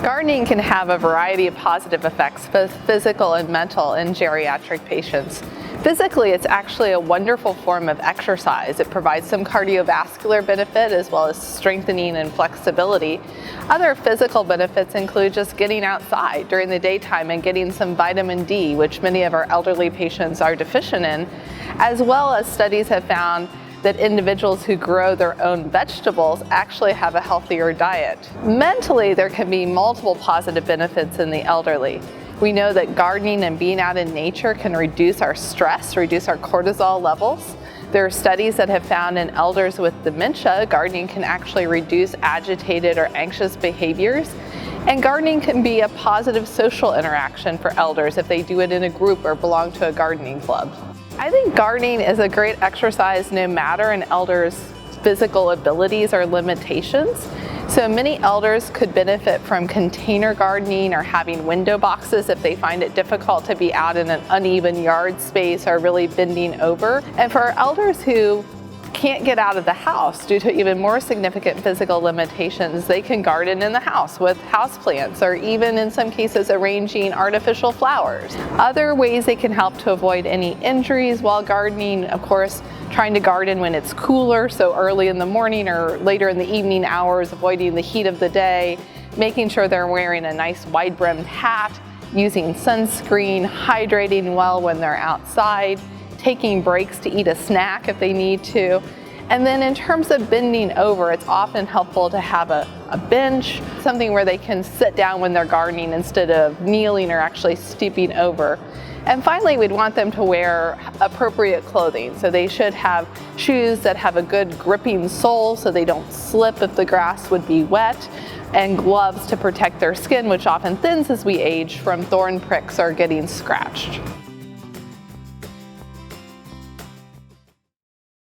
Gardening can have a variety of positive effects, both physical and mental, in geriatric patients. Physically, it's actually a wonderful form of exercise. It provides some cardiovascular benefit as well as strengthening and flexibility. Other physical benefits include just getting outside during the daytime and getting some vitamin D, which many of our elderly patients are deficient in, as well as studies have found that individuals who grow their own vegetables actually have a healthier diet. Mentally, there can be multiple positive benefits in the elderly. We know that gardening and being out in nature can reduce our stress, reduce our cortisol levels. There are studies that have found in elders with dementia, gardening can actually reduce agitated or anxious behaviors. And gardening can be a positive social interaction for elders if they do it in a group or belong to a gardening club. I think gardening is a great exercise no matter an elder's physical abilities or limitations. So many elders could benefit from container gardening or having window boxes if they find it difficult to be out in an uneven yard space or really bending over. And for elders who can't get out of the house due to even more significant physical limitations, they can garden in the house with houseplants or even in some cases arranging artificial flowers. Other ways they can help to avoid any injuries while gardening, of course, trying to garden when it's cooler, so early in the morning or later in the evening hours, avoiding the heat of the day, making sure they're wearing a nice wide-brimmed hat, using sunscreen, hydrating well when they're outside, taking breaks to eat a snack if they need to. And then in terms of bending over, it's often helpful to have a bench, something where they can sit down when they're gardening instead of kneeling or actually stooping over. And finally, we'd want them to wear appropriate clothing. So they should have shoes that have a good gripping sole so they don't slip if the grass would be wet, and gloves to protect their skin, which often thins as we age from thorn pricks or getting scratched.